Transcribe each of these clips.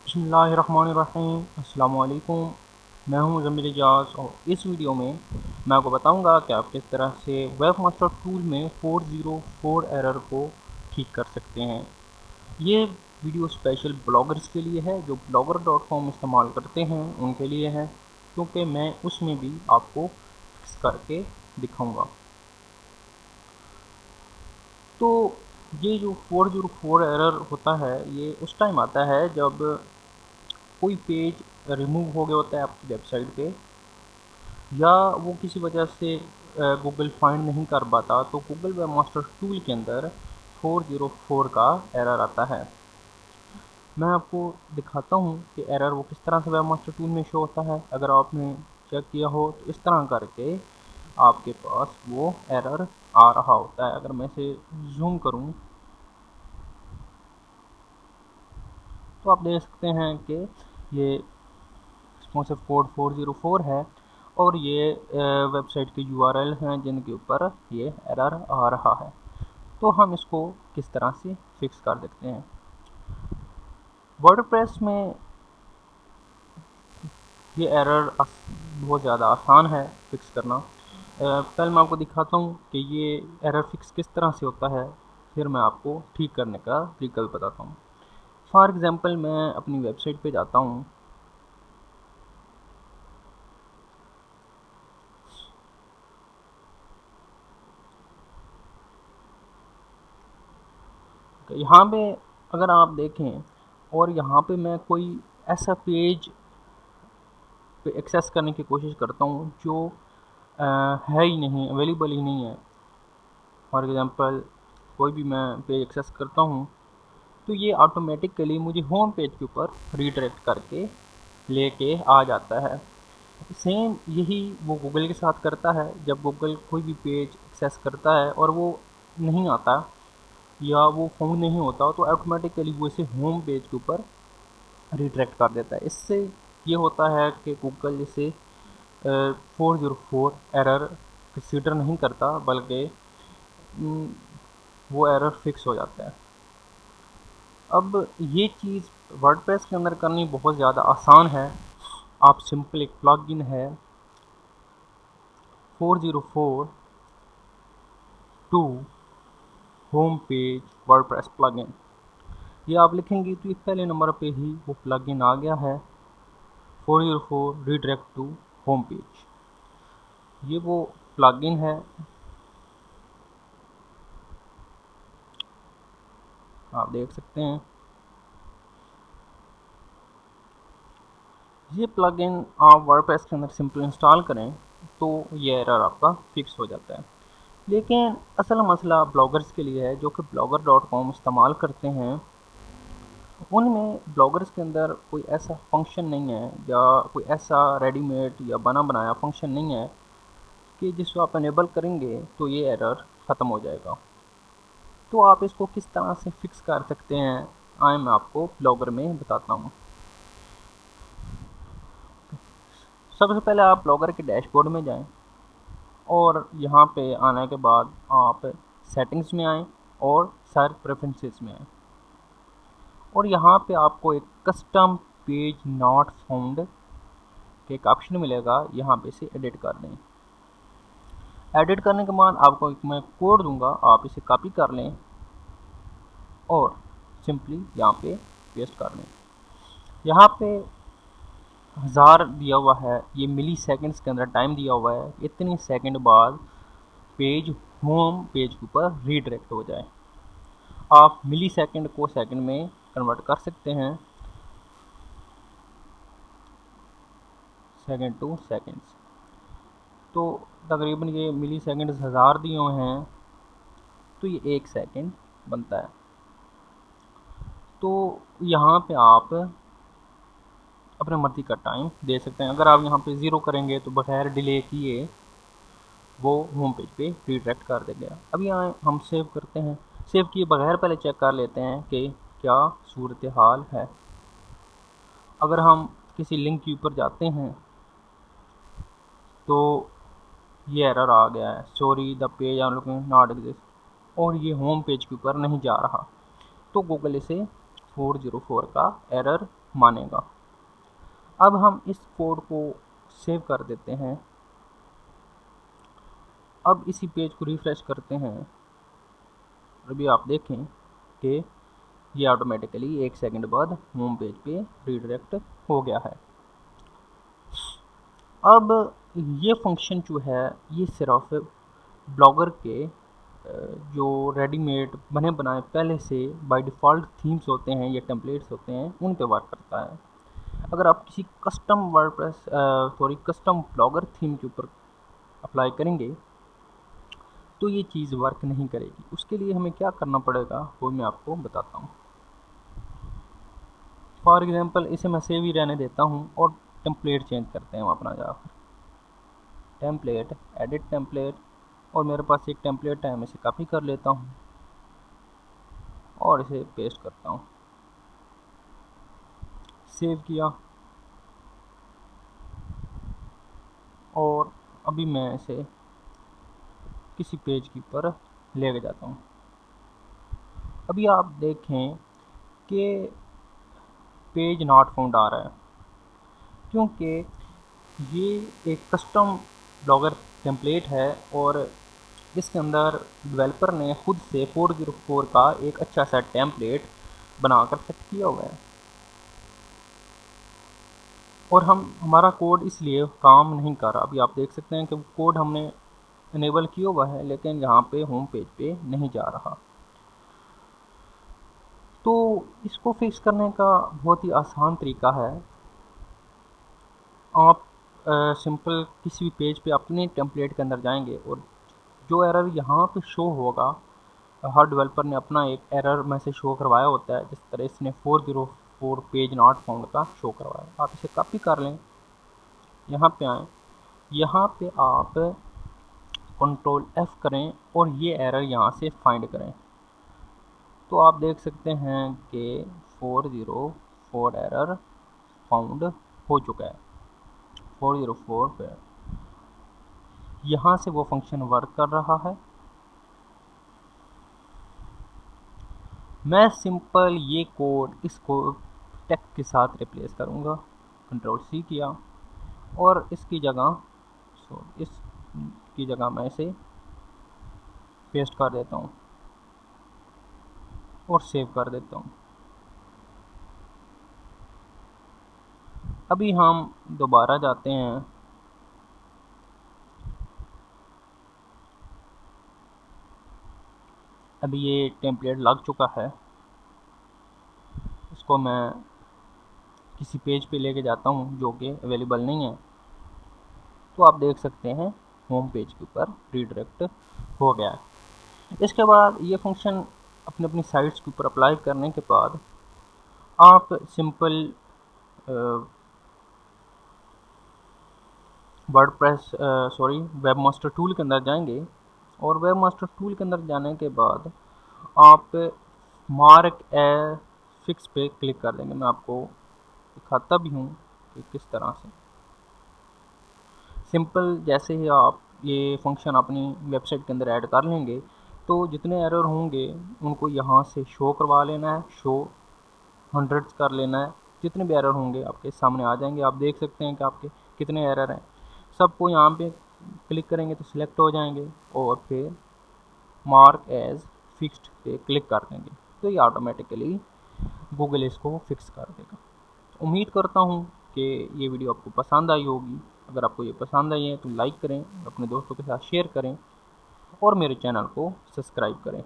बिस्मिल्लाहिर्रहमानिर्रहीम। अस्सलाम वालेकुम। मैं हूं मुज़म्मिल इजाज़ और इस वीडियो में मैं आपको बताऊंगा कि आप किस तरह से वेब मास्टर टूल में 404 एरर को ठीक कर सकते हैं। ये वीडियो स्पेशल ब्लॉगर्स के लिए है जो blogger.com इस्तेमाल करते हैं, उनके लिए है, क्योंकि मैं उसमें भी आपको फिक्स करके दिखाऊंगा। तो ये जो 404 एरर होता है ये उस टाइम आता है जब कोई पेज रिमूव हो गया होता है आपकी वेबसाइट पे, या वो किसी वजह से गूगल फाइंड नहीं कर पाता, तो गूगल वेब मास्टर टूल के अंदर 404 का एरर आता है। मैं आपको दिखाता हूँ कि एरर वो किस तरह से वेब मास्टर टूल में शो होता है। अगर आपने चेक किया हो तो इस तरह करके आपके पास वो एरर आ रहा होता है। अगर मैं इसे जूम करूँ तो आप देख सकते हैं कि ये रिस्पॉन्सिव कोड 404 है और ये वेबसाइट के यूआरएल हैं जिनके ऊपर ये एरर आ रहा है। तो हम इसको किस तरह से फिक्स कर सकते हैं। वर्डप्रेस में ये एरर बहुत ज़्यादा आसान है फिक्स करना। पहले मैं आपको दिखाता हूँ कि ये एरर फिक्स किस तरह से होता है, फिर मैं आपको ठीक करने का तरीका भी बताता हूँ। फॉर एग्ज़ाम्पल मैं अपनी वेबसाइट पे जाता हूँ। यहाँ पे अगर आप देखें और यहाँ पे मैं कोई ऐसा पेज पे एक्सेस करने की कोशिश करता हूँ जो है ही नहीं, अवेलेबल ही नहीं है। फॉर एग्ज़ाम्पल कोई भी मैं पेज एक्सेस करता हूँ तो ये ऑटोमेटिकली मुझे होम पेज के ऊपर रीडायरेक्ट करके लेके आ जाता है। सेम यही वो गूगल के साथ करता है। जब गूगल कोई भी पेज एक्सेस करता है और वो नहीं आता या वो फाउंड नहीं होता तो ऑटोमेटिकली वो इसे होम पेज के ऊपर रीडायरेक्ट कर देता है। इससे ये होता है कि गूगल इसे 404 एरर कंसीडर नहीं करता, बल्कि वो एरर फिक्स हो जाता है। अब ये चीज़ वर्डप्रेस के अंदर करनी बहुत ज़्यादा आसान है। आप सिंपल एक प्लगइन है 404 to home page WordPress plugin, ये आप लिखेंगे तो ये पहले नंबर पे ही वो प्लगइन आ गया है 404 रीडायरेक्ट टू होम पेज। ये वो प्लगइन है। आप देख सकते हैं ये प्लगइन आप वर्डप्रेस के अंदर सिंपल इंस्टॉल करें तो ये एरर आपका फिक्स हो जाता है। लेकिन असल मसला ब्लॉगर्स के लिए है जो कि blogger.com इस्तेमाल करते हैं। उनमें ब्लॉगर्स के अंदर कोई ऐसा फंक्शन नहीं है या कोई ऐसा रेडीमेड या बना बनाया फंक्शन नहीं है कि जिसको आप इनेबल करेंगे तो ये एरर ख़त्म हो जाएगा। तो आप इसको किस तरह से फिक्स कर सकते हैं, आए मैं आपको ब्लॉगर में बताता हूँ। सबसे पहले आप ब्लॉगर के डैशबोर्ड में जाएं और यहाँ पे आने के बाद आप सेटिंग्स में आएँ और सर्च प्रेफरेंसेस में आएँ और यहाँ पे आपको एक कस्टम पेज नॉट फाउंड के एक ऑप्शन मिलेगा, यहाँ पे इसे एडिट कर दें। एडिट करने के बाद आपको एक मैं कोड दूंगा, आप इसे कॉपी कर लें और सिंपली यहाँ पे पेस्ट कर लें। यहाँ पे 1000 दिया हुआ है, ये मिली सेकेंड्स के अंदर टाइम दिया हुआ है, इतने सेकंड बाद पेज होम पेज के ऊपर रीडायरेक्ट हो जाए। आप मिली सेकेंड को सेकंड में कन्वर्ट कर सकते हैं, सेकंड टू सेकंड्स। तो तकरीबन ये मिली सेकेंड्स 1000 दिए हुए हैं तो ये 1 सेकंड बनता है। तो यहाँ पे आप अपने मर्ज़ी का टाइम दे सकते हैं। अगर आप यहाँ पे 0 करेंगे तो बगैर डिले किए वो होम पेज पे रीडायरेक्ट कर देगा। अब यहाँ हम सेव करते हैं। सेव किए बगैर पहले चेक कर लेते हैं कि क्या सूरत हाल है। अगर हम किसी लिंक के ऊपर जाते हैं तो ये एरर आ गया है, sorry the page are looking not exist, और ये होम पेज के ऊपर नहीं जा रहा। तो गूगल इसे 404 का एरर मानेगा। अब हम इस कोड को सेव कर देते हैं। अब इसी पेज को रिफ्रेश करते हैं। अभी आप देखें कि ये ऑटोमेटिकली 1 सेकंड बाद होम पेज पे रीडायरेक्ट हो गया है। अब ये फंक्शन जो है ये सिर्फ ब्लॉगर के जो रेडीमेड बने बनाए पहले से बाय डिफ़ॉल्ट थीम्स होते हैं या टेम्पलेट्स होते हैं उन पे वर्क करता है। अगर आप किसी कस्टम ब्लॉगर थीम के ऊपर अप्लाई करेंगे तो ये चीज़ वर्क नहीं करेगी। उसके लिए हमें क्या करना पड़ेगा वो मैं आपको बताता हूँ। फॉर एग्ज़ाम्पल इसे मैं सेव ही रहने देता हूँ और टेम्पलेट चेंज करते हैं हम अपना जाकर। टेम्पलेट, एडिट टेम्पलेट, और मेरे पास एक टेम्पलेट है, मैं इसे कॉपी कर लेता हूँ और इसे पेस्ट करता हूँ। सेव किया और अभी मैं इसे किसी पेज के ऊपर लेके जाता हूँ। अभी आप देखें कि पेज नॉट फाउंड आ रहा है क्योंकि ये एक कस्टम ब्लॉगर टेम्पलेट है और इसके अंदर डेवलपर ने खुद से 404 का एक अच्छा सा टेम्पलेट बनाकर सेट किया हुआ है और हमारा कोड इसलिए काम नहीं कर रहा। अभी आप देख सकते हैं कि कोड हमने इनेबल किया हुआ है लेकिन यहाँ पे होम पेज पे नहीं जा रहा। तो इसको फिक्स करने का बहुत ही आसान तरीका है। आप सिंपल किसी भी पेज पे अपने टेम्पलेट के अंदर जाएंगे और जो एरर यहाँ पे शो होगा, हर डेवलपर ने अपना एक एरर मैसेज शो करवाया होता है। जिस तरह इसने 404 पेज नॉट फाउंड का शो करवाया। आप इसे कॉपी कर लें, यहाँ पे आएँ, यहाँ पे आप कंट्रोल F करें और ये एरर यहाँ से फाइंड करें। तो आप देख सकते हैं कि 404 एरर फाउंड हो चुका है। 404 पे यहाँ से वो फंक्शन वर्क कर रहा है। मैं सिंपल ये कोड इसको टेक के साथ रिप्लेस करूँगा। कंट्रोल C किया और इसकी जगह मैं इसे पेस्ट कर देता हूँ और सेव कर देता हूँ। अभी हम दोबारा जाते हैं। अभी ये टेम्पलेट लग चुका है। इसको मैं किसी पेज पे लेके जाता हूँ जो कि अवेलेबल नहीं है। तो आप देख सकते हैं होम पेज के ऊपर रीडायरेक्ट हो गया है। इसके बाद ये फंक्शन अपनी अपनी साइट्स के ऊपर अप्लाई करने के बाद आप सिंपल वेब मास्टर टूल के अंदर जाएंगे और वेब मास्टर टूल के अंदर जाने के बाद आप मार्क ए फिक्स पे क्लिक कर देंगे। मैं आपको दिखाता भी हूँ कि किस तरह से। सिंपल जैसे ही आप ये फंक्शन अपनी वेबसाइट के अंदर ऐड कर लेंगे तो जितने एरर होंगे उनको यहाँ से शो करवा लेना है, शो हंड्रेड्स कर लेना है। जितने भी एरर होंगे आपके सामने आ जाएंगे। आप देख सकते हैं कि आपके कितने एरर हैं। सबको यहाँ पे क्लिक करेंगे तो सिलेक्ट हो जाएंगे और फिर मार्क एज फिक्स्ड पे क्लिक कर देंगे तो ये ऑटोमेटिकली गूगल इसको फिक्स कर देगा। उम्मीद करता हूँ कि ये वीडियो आपको पसंद आई होगी। अगर आपको ये पसंद आई है तो लाइक करें, अपने दोस्तों के साथ शेयर करें और मेरे चैनल को सब्सक्राइब करें।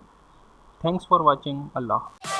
Thanks for watching. अल्लाह।